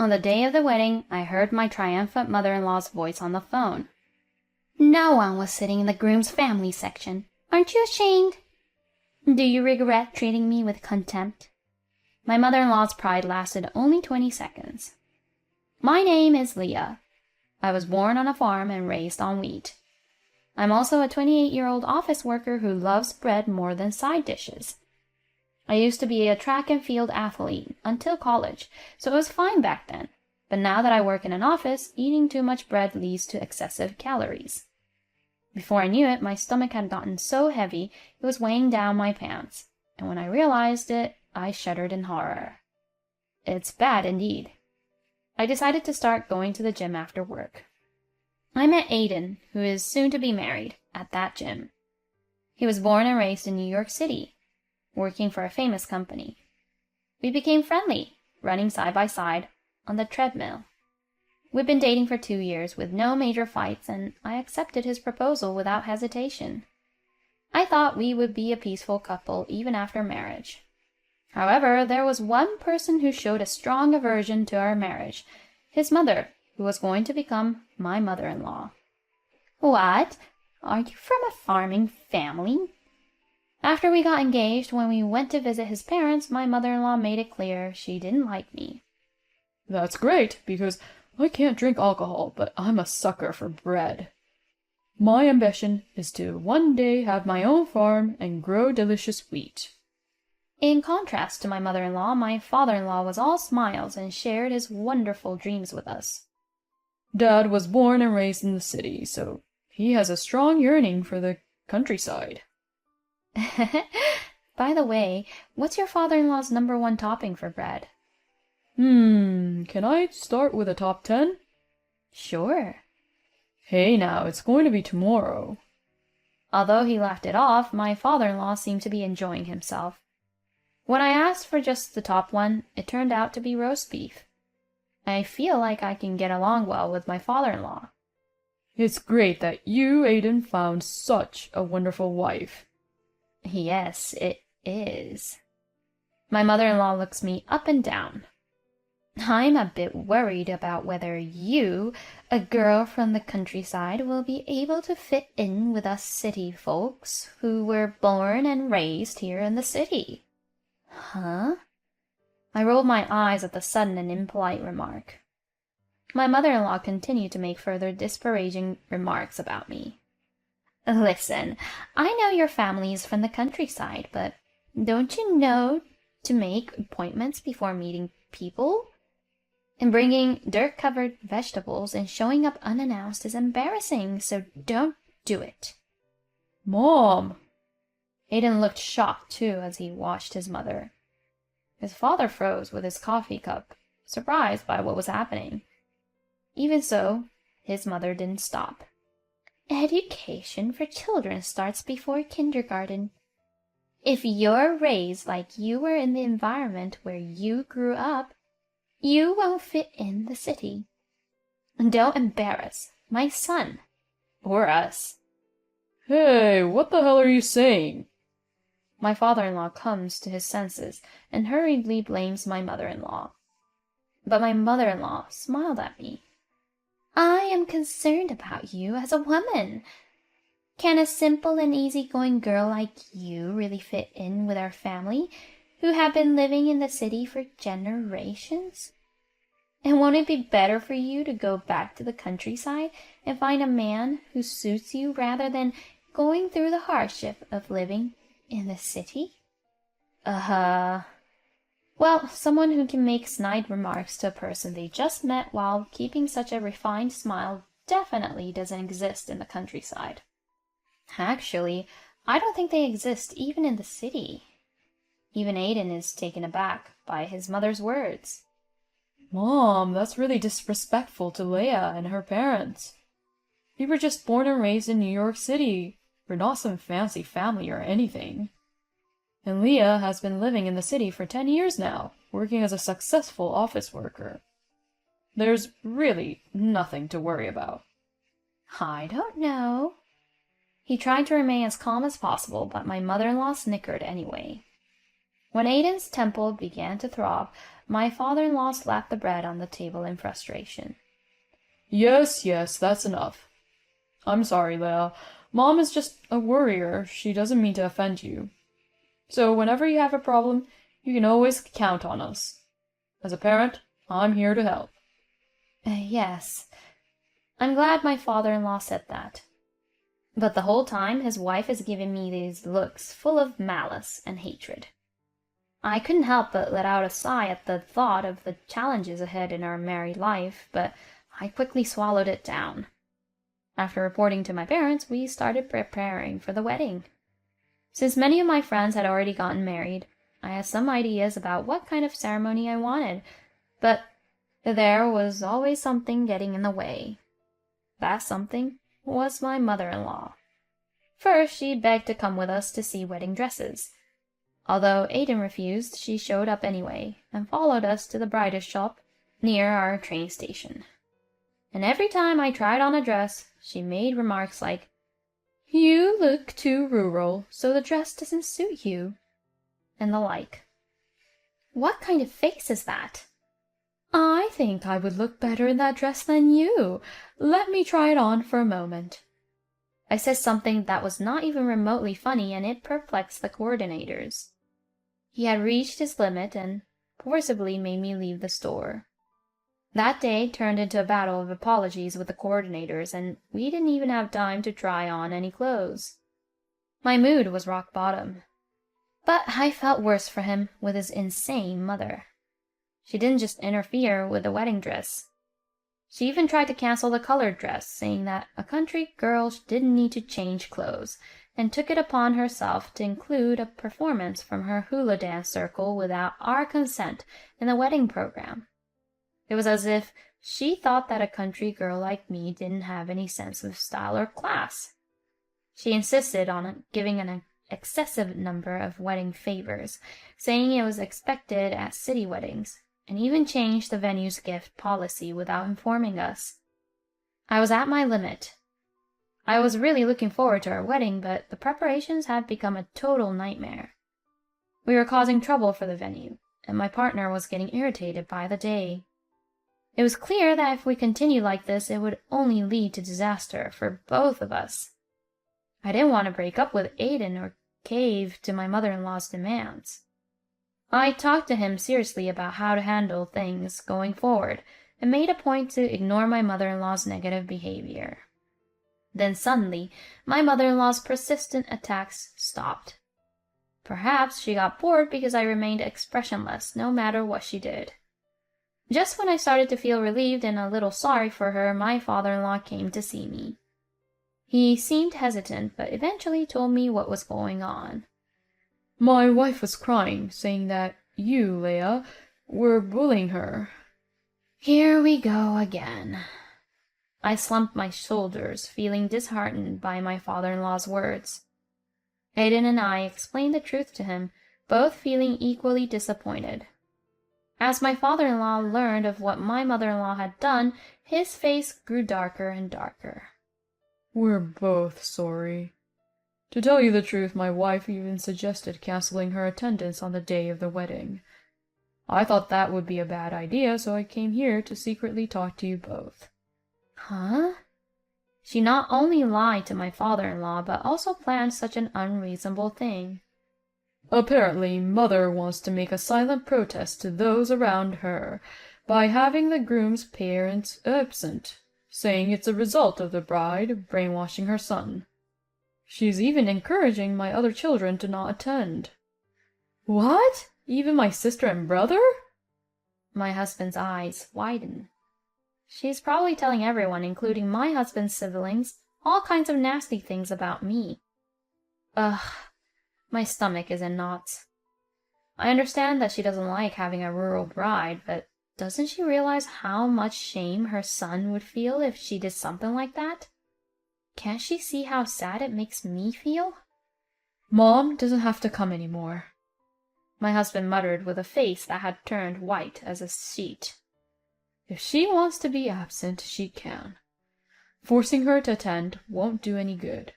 On the day of the wedding, I heard my triumphant mother-in-law's voice on the phone. No one was sitting in the groom's family section. Aren't you ashamed? Do you regret treating me with contempt? My mother-in-law's pride lasted only 20 seconds. My name is Leah. I was born on a farm and raised on wheat. I'm also a 28-year-old office worker who loves bread more than side dishes. I used to be a track and field athlete until college, so it was fine back then. But now that I work in an office, eating too much bread leads to excessive calories. Before I knew it, my stomach had gotten so heavy it was weighing down my pants, and when I realized it, I shuddered in horror. It's bad indeed. I decided to start going to the gym after work. I met Aiden, who is soon to be married, at that gym. He was born and raised in New York City, working for a famous company. We became friendly, running side by side on the treadmill. We've been dating for 2 years with no major fights, and I accepted his proposal without hesitation. I thought we would be a peaceful couple even after marriage. However, there was one person who showed a strong aversion to our marriage, his mother, who was going to become my mother-in-law. What? Are you from a farming family? After we got engaged, when we went to visit his parents, my mother-in-law made it clear she didn't like me. That's great, because I can't drink alcohol, but I'm a sucker for bread. My ambition is to one day have my own farm and grow delicious wheat. In contrast to my mother-in-law, my father-in-law was all smiles and shared his wonderful dreams with us. Dad was born and raised in the city, so he has a strong yearning for the countryside. By the way, what's your father-in-law's #1 topping for bread? Can I start with a top 10? Sure. Hey now, it's going to be tomorrow. Although he laughed it off, my father-in-law seemed to be enjoying himself. When I asked for just the top one, it turned out to be roast beef. I feel like I can get along well with my father-in-law. It's great that you, Aiden, found such a wonderful wife. Yes, it is. My mother-in-law looks me up and down. I'm a bit worried about whether you, a girl from the countryside, will be able to fit in with us city folks who were born and raised here in the city. Huh? I rolled my eyes at the sudden and impolite remark. My mother-in-law continued to make further disparaging remarks about me. Listen, I know your family is from the countryside, but don't you know to make appointments before meeting people? And bringing dirt-covered vegetables and showing up unannounced is embarrassing, so don't do it. Mom! Aiden looked shocked, too, as he watched his mother. His father froze with his coffee cup, surprised by what was happening. Even so, his mother didn't stop. Education for children starts before kindergarten. If you're raised like you were in the environment where you grew up, you won't fit in the city. Don't embarrass my son or us. Hey, what the hell are you saying? My father-in-law comes to his senses and hurriedly blames my mother-in-law. But my mother-in-law smiled at me. I am concerned about you as a woman. Can a simple and easygoing girl like you really fit in with our family, who have been living in the city for generations? And won't it be better for you to go back to the countryside and find a man who suits you rather than going through the hardship of living in the city? Well, someone who can make snide remarks to a person they just met while keeping such a refined smile definitely doesn't exist in the countryside. Actually, I don't think they exist even in the city. Even Aiden is taken aback by his mother's words. Mom, that's really disrespectful to Leah and her parents. We were just born and raised in New York City. We're not some fancy family or anything. And Leah has been living in the city for 10 years now, working as a successful office worker. There's really nothing to worry about. I don't know. He tried to remain as calm as possible, but my mother-in-law snickered anyway. When Aiden's temple began to throb, my father-in-law slapped the bread on the table in frustration. Yes, that's enough. I'm sorry, Leia. Mom is just a worrier. She doesn't mean to offend you. So whenever you have a problem, you can always count on us. As a parent, I'm here to help. Yes. I'm glad my father-in-law said that. But the whole time, his wife is giving me these looks full of malice and hatred. I couldn't help but let out a sigh at the thought of the challenges ahead in our married life, but I quickly swallowed it down. After reporting to my parents, we started preparing for the wedding. Since many of my friends had already gotten married, I had some ideas about what kind of ceremony I wanted, but there was always something getting in the way. That something was my mother-in-law. First, she begged to come with us to see wedding dresses. Although Aiden refused, she showed up anyway and followed us to the bridal shop near our train station. And every time I tried on a dress, she made remarks like, "You look too rural, so the dress doesn't suit you," and the like. What kind of face is that? "I think I would look better in that dress than you. Let me try it on for a moment." I said something that was not even remotely funny, and it perplexed the coordinators. He had reached his limit and forcibly made me leave the store. That day turned into a battle of apologies with the coordinators, and we didn't even have time to try on any clothes. My mood was rock bottom. But I felt worse for him with his insane mother. She didn't just interfere with the wedding dress. She even tried to cancel the colored dress, saying that a country girl didn't need to change clothes, and took it upon herself to include a performance from her hula dance circle without our consent in the wedding program. It was as if she thought that a country girl like me didn't have any sense of style or class. She insisted on giving an excessive number of wedding favors, saying it was expected at city weddings, and even changed the venue's gift policy without informing us. I was at my limit. I was really looking forward to our wedding, but the preparations had become a total nightmare. We were causing trouble for the venue, and my partner was getting irritated by the day. It was clear that if we continued like this, it would only lead to disaster for both of us. I didn't want to break up with Aiden or cave to my mother-in-law's demands. I talked to him seriously about how to handle things going forward, and made a point to ignore my mother-in-law's negative behavior. Then suddenly, my mother-in-law's persistent attacks stopped. Perhaps she got bored because I remained expressionless no matter what she did. Just when I started to feel relieved and a little sorry for her, my father-in-law came to see me. He seemed hesitant, but eventually told me what was going on. My wife was crying, saying that you, Leia, were bullying her. Here we go again. I slumped my shoulders, feeling disheartened by my father-in-law's words. Aiden and I explained the truth to him, both feeling equally disappointed. As my father-in-law learned of what my mother-in-law had done, his face grew darker and darker. We're both sorry. To tell you the truth, my wife even suggested canceling her attendance on the day of the wedding. I thought that would be a bad idea, so I came here to secretly talk to you both. Huh? She not only lied to my father-in-law, but also planned such an unreasonable thing. Apparently, Mother wants to make a silent protest to those around her by having the groom's parents absent, saying it's a result of the bride brainwashing her son. She's even encouraging my other children to not attend. What? Even my sister and brother? My husband's eyes widened. She's probably telling everyone, including my husband's siblings, all kinds of nasty things about me. Ugh, my stomach is in knots. I understand that she doesn't like having a rural bride, but doesn't she realize how much shame her son would feel if she did something like that? Can't she see how sad it makes me feel? Mom doesn't have to come anymore, my husband muttered with a face that had turned white as a sheet. If she wants to be absent, she can. Forcing her to attend won't do any good.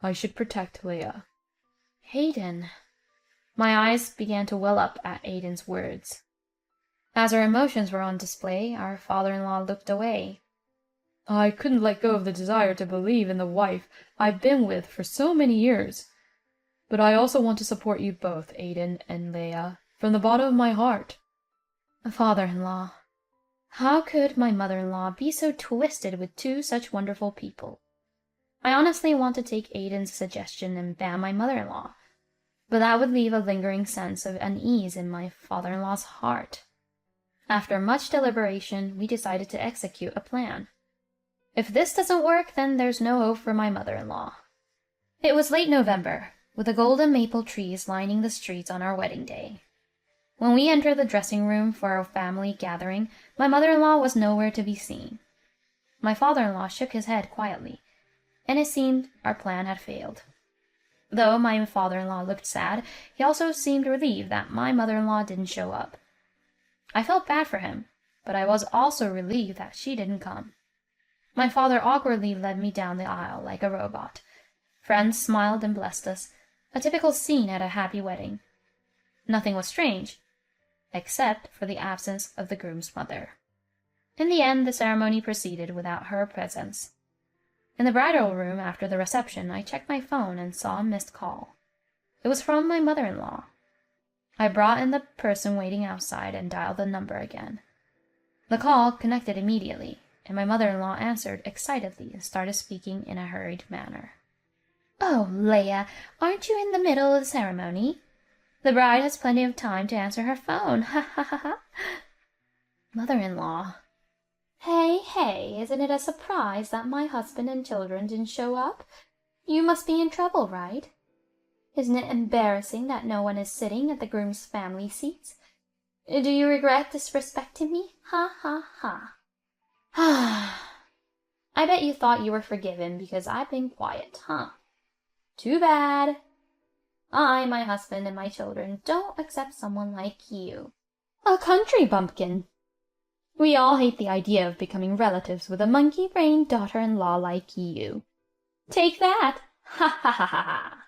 I should protect Leia. Hayden. My eyes began to well up at Aiden's words. As our emotions were on display, our father-in-law looked away. I couldn't let go of the desire to believe in the wife I've been with for so many years. But I also want to support you both, Aiden and Leia, from the bottom of my heart. Father-in-law, how could my mother-in-law be so twisted with two such wonderful people? I honestly want to take Aiden's suggestion and ban my mother-in-law, but that would leave a lingering sense of unease in my father-in-law's heart. After much deliberation, we decided to execute a plan. If this doesn't work, then there's no hope for my mother-in-law. It was late November, with the golden maple trees lining the streets on our wedding day. When we entered the dressing room for our family gathering, my mother-in-law was nowhere to be seen. My father-in-law shook his head quietly, and it seemed our plan had failed. Though my father-in-law looked sad, he also seemed relieved that my mother-in-law didn't show up. I felt bad for him, but I was also relieved that she didn't come. My father awkwardly led me down the aisle like a robot. Friends smiled and blessed us, a typical scene at a happy wedding. Nothing was strange, except for the absence of the groom's mother. In the end, the ceremony proceeded without her presence. In the bridal room after the reception, I checked my phone and saw a missed call. It was from my mother-in-law. I brought in the person waiting outside and dialed the number again. The call connected immediately, and my mother-in-law answered excitedly and started speaking in a hurried manner. "Oh, Leia, aren't you in the middle of the ceremony? The bride has plenty of time to answer her phone. Ha ha ha ha." Mother-in-law. Hey, isn't it a surprise that my husband and children didn't show up? You must be in trouble, right? Isn't it embarrassing that no one is sitting at the groom's family seats? Do you regret disrespecting me? Ha ha ha. I bet you thought you were forgiven because I've been quiet, huh? Too bad. I, my husband, and my children don't accept someone like you. A country bumpkin. We all hate the idea of becoming relatives with a monkey-brained daughter-in-law like you. Take that! Ha ha ha ha ha!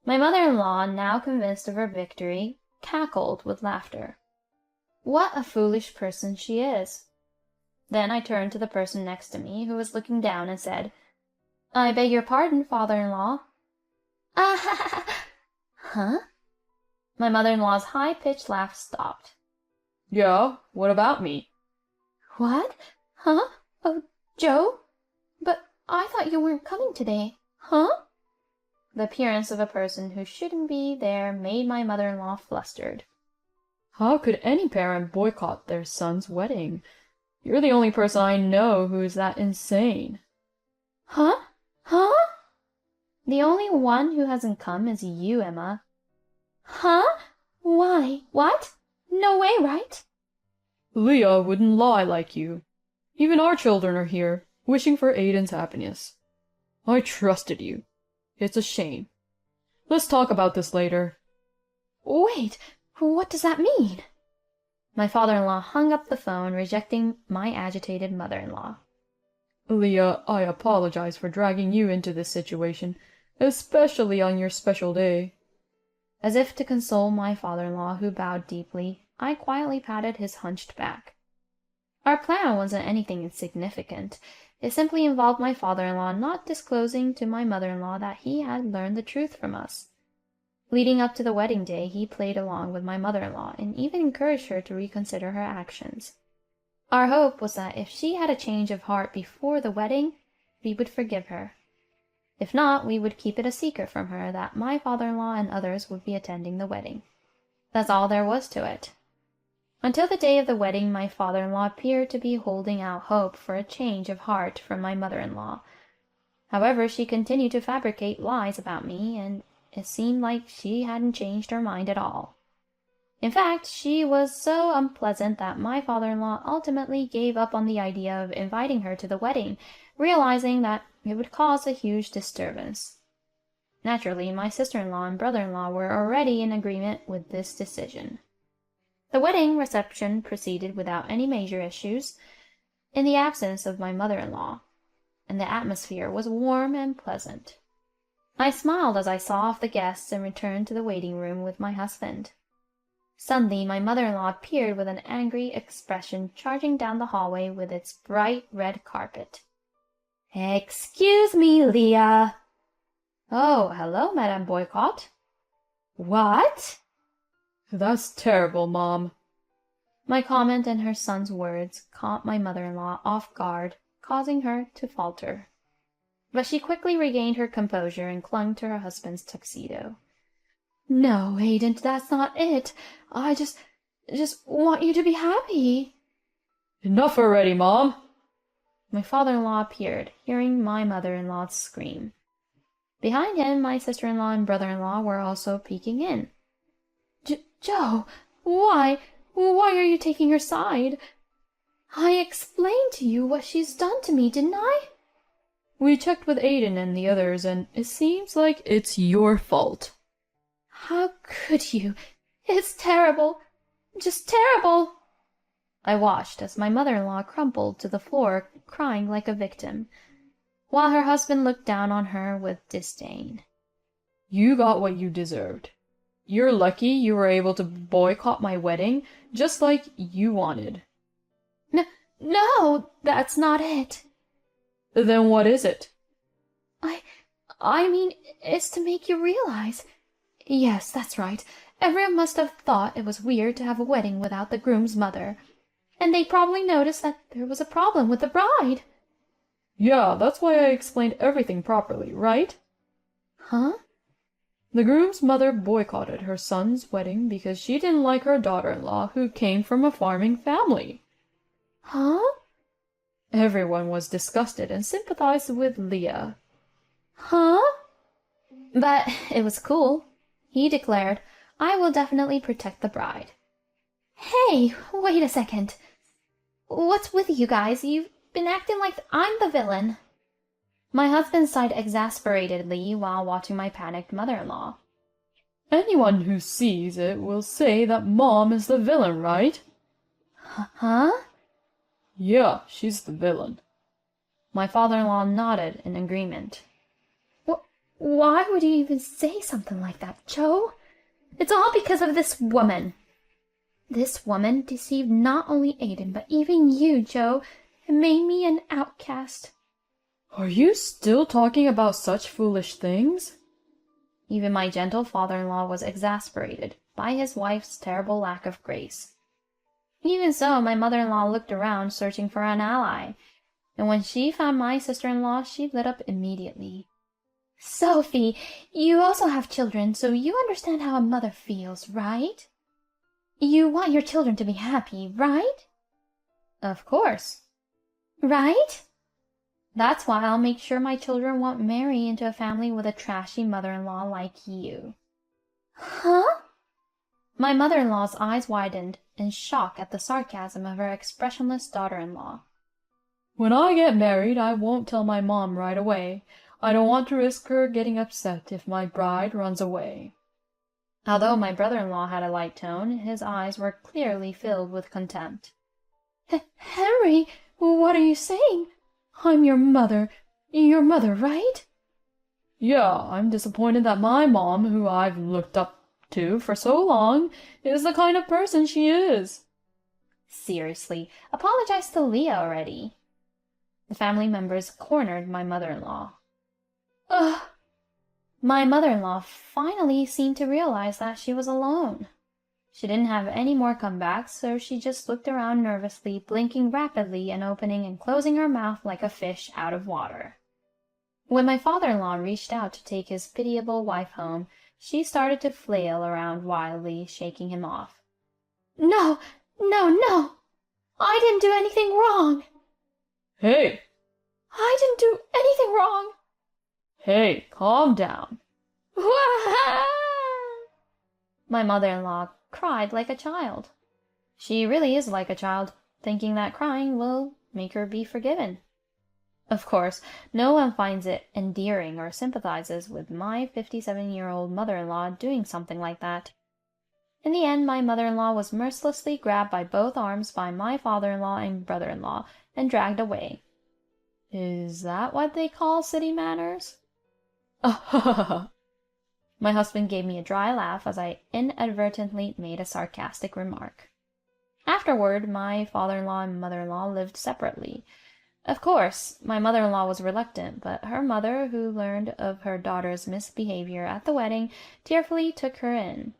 My mother-in-law, now convinced of her victory, cackled with laughter. What a foolish person she is. Then I turned to the person next to me, who was looking down, and said, "I beg your pardon, father-in-law." Ah ha ha ha! Huh? My mother-in-law's high-pitched laugh stopped. Yeah, what about me? What? Huh? Oh, Joe? But I thought you weren't coming today. Huh? The appearance of a person who shouldn't be there made my mother-in-law flustered. How could any parent boycott their son's wedding? You're the only person I know who is that insane. Huh? Huh? The only one who hasn't come is you, Emma. Huh? Why? What? No way, right? Leah wouldn't lie like you. Even our children are here, wishing for Aiden's happiness. I trusted you. It's a shame. Let's talk about this later. Wait, what does that mean? My father-in-law hung up the phone, rejecting my agitated mother-in-law. Leah, I apologize for dragging you into this situation, especially on your special day. As if to console my father-in-law, who bowed deeply, I quietly patted his hunched back. Our plan wasn't anything insignificant. It simply involved my father-in-law not disclosing to my mother-in-law that he had learned the truth from us. Leading up to the wedding day, he played along with my mother-in-law and even encouraged her to reconsider her actions. Our hope was that if she had a change of heart before the wedding, we would forgive her. If not, we would keep it a secret from her that my father-in-law and others would be attending the wedding. That's all there was to it. Until the day of the wedding, my father-in-law appeared to be holding out hope for a change of heart from my mother-in-law. However, she continued to fabricate lies about me, and it seemed like she hadn't changed her mind at all. In fact, she was so unpleasant that my father-in-law ultimately gave up on the idea of inviting her to the wedding, realizing that it would cause a huge disturbance. Naturally, my sister-in-law and brother-in-law were already in agreement with this decision. The wedding reception proceeded without any major issues, in the absence of my mother-in-law, and the atmosphere was warm and pleasant. I smiled as I saw off the guests and returned to the waiting room with my husband. Suddenly, my mother-in-law appeared with an angry expression, charging down the hallway with its bright red carpet. "Excuse me, Leah." "Oh, hello, Madame Boycott." "What?" That's terrible, Mom. My comment and her son's words caught my mother-in-law off guard, causing her to falter. But she quickly regained her composure and clung to her husband's tuxedo. "No, Aiden, that's not it. I just want you to be happy." Enough already, Mom. My father-in-law appeared, hearing my mother-in-law scream. Behind him, my sister-in-law and brother-in-law were also peeking in. Joe, why are you taking her side? I explained to you what she's done to me, didn't I?" We checked with Aiden and the others, and it seems like it's your fault. "How could you? It's terrible. Just terrible." I watched as my mother-in-law crumpled to the floor, crying like a victim, while her husband looked down on her with disdain. You got what you deserved. You're lucky you were able to boycott my wedding, just like you wanted. No, that's not it. Then what is it? I mean, it's to make you realize. Yes, that's right. Everyone must have thought it was weird to have a wedding without the groom's mother. And they probably noticed that there was a problem with the bride. Yeah, that's why I explained everything properly, right? Huh? The groom's mother boycotted her son's wedding because she didn't like her daughter-in-law, who came from a farming family. Huh? Everyone was disgusted and sympathized with Leah. Huh? But it was cool. He declared, "I will definitely protect the bride." Hey, wait a second. What's with you guys? You've been acting like I'm the villain. My husband sighed exasperatedly while watching my panicked mother-in-law. Anyone who sees it will say that Mom is the villain, right? Huh? Yeah, she's the villain. My father-in-law nodded in agreement. Why would you even say something like that, Joe? It's all because of this woman. This woman deceived not only Aiden, but even you, Joe, and made me an outcast. Are you still talking about such foolish things? Even my gentle father-in-law was exasperated by his wife's terrible lack of grace. Even so, my mother-in-law looked around, searching for an ally, and when she found my sister-in-law, she lit up immediately. "Sophie, you also have children, so you understand how a mother feels, right? You want your children to be happy, right?" "Of course." "Right? That's why I'll make sure my children won't marry into a family with a trashy mother-in-law like you." "Huh?" My mother-in-law's eyes widened in shock at the sarcasm of her expressionless daughter-in-law. When I get married, I won't tell my mom right away. I don't want to risk her getting upset if my bride runs away. Although my brother-in-law had a light tone, his eyes were clearly filled with contempt. "Henry, what are you saying? I'm your mother, right?" Yeah, I'm disappointed that my mom, who I've looked up to for so long, is the kind of person she is. Seriously, apologize to Leah already. The family members cornered my mother-in-law. Ugh. My mother-in-law finally seemed to realize that she was alone. She didn't have any more comebacks, so she just looked around nervously, blinking rapidly and opening and closing her mouth like a fish out of water. When my father-in-law reached out to take his pitiable wife home, she started to flail around wildly, shaking him off. No! I didn't do anything wrong! Hey! I didn't do anything wrong! Hey, calm down. My mother-in-law cried like a child. She really is like a child, thinking that crying will make her be forgiven. Of course, no one finds it endearing or sympathizes with my 57-year-old mother-in-law doing something like that. In the end, my mother-in-law was mercilessly grabbed by both arms by my father-in-law and brother-in-law and dragged away. Is that what they call city manners? My husband gave me a dry laugh as I inadvertently made a sarcastic remark. Afterward, my father-in-law and mother-in-law lived separately. Of course, my mother-in-law was reluctant, but her mother, who learned of her daughter's misbehavior at the wedding, tearfully took her in.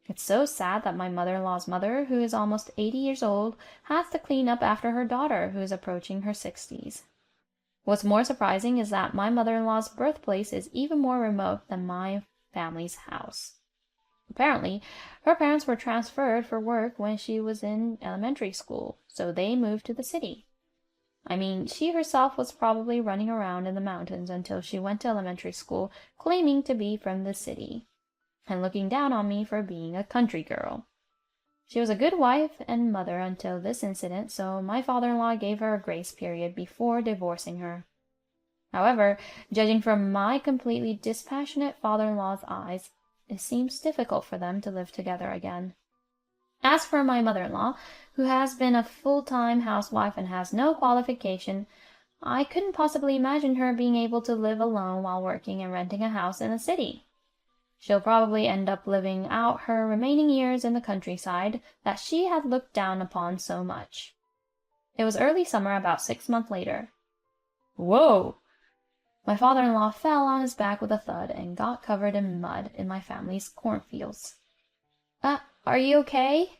It's so sad that my mother-in-law's mother, who is almost 80 years old, has to clean up after her daughter, who is approaching her 60s. What's more surprising is that my mother-in-law's birthplace is even more remote than my family's house. Apparently, her parents were transferred for work when she was in elementary school, so they moved to the city. I mean, she herself was probably running around in the mountains until she went to elementary school, claiming to be from the city, and looking down on me for being a country girl. She was a good wife and mother until this incident, so my father-in-law gave her a grace period before divorcing her. However, judging from my completely dispassionate father-in-law's eyes, it seems difficult for them to live together again. As for my mother-in-law, who has been a full-time housewife and has no qualification, I couldn't possibly imagine her being able to live alone while working and renting a house in a city. She'll probably end up living out her remaining years in the countryside that she had looked down upon so much. It was early summer, about 6 months later. Whoa! My father-in-law fell on his back with a thud and got covered in mud in my family's cornfields. Are you okay?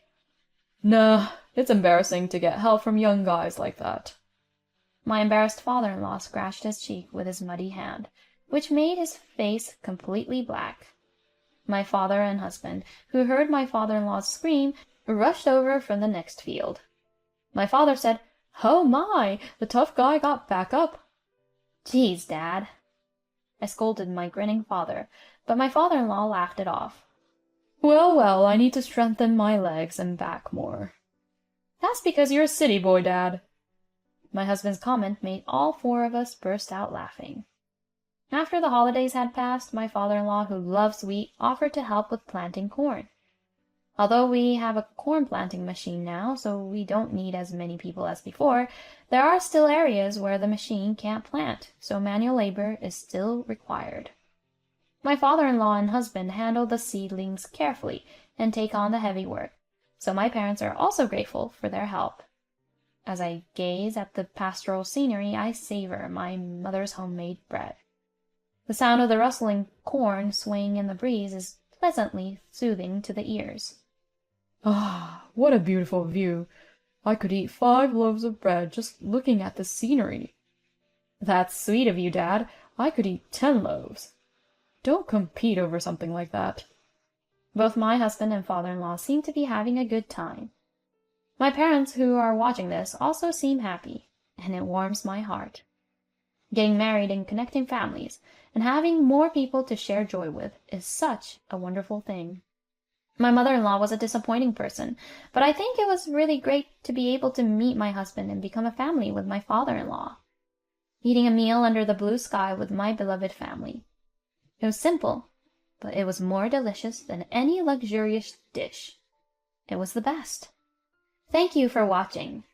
Nah, it's embarrassing to get help from young guys like that. My embarrassed father-in-law scratched his cheek with his muddy hand, which made his face completely black. My father and husband, who heard my father-in-law's scream, rushed over from the next field. My father said, "Oh my, the tough guy got back up." "Geez, Dad," I scolded my grinning father, but my father-in-law laughed it off. Well, I need to strengthen my legs and back more. That's because you're a city boy, Dad. My husband's comment made all four of us burst out laughing. After the holidays had passed, my father-in-law, who loves wheat, offered to help with planting corn. Although we have a corn planting machine now, so we don't need as many people as before, there are still areas where the machine can't plant, so manual labor is still required. My father-in-law and husband handle the seedlings carefully and take on the heavy work, so my parents are also grateful for their help. As I gaze at the pastoral scenery, I savor my mother's homemade bread. The sound of the rustling corn swaying in the breeze is pleasantly soothing to the ears. Ah, what a beautiful view. I could eat 5 loaves of bread just looking at the scenery. That's sweet of you, Dad. I could eat 10 loaves. Don't compete over something like that. Both my husband and father-in-law seem to be having a good time. My parents, who are watching this, also seem happy, and it warms my heart. Getting married and connecting families, and having more people to share joy with is such a wonderful thing. My mother-in-law was a disappointing person, but I think it was really great to be able to meet my husband and become a family with my father-in-law. Eating a meal under the blue sky with my beloved family. It was simple, but it was more delicious than any luxurious dish. It was the best. Thank you for watching.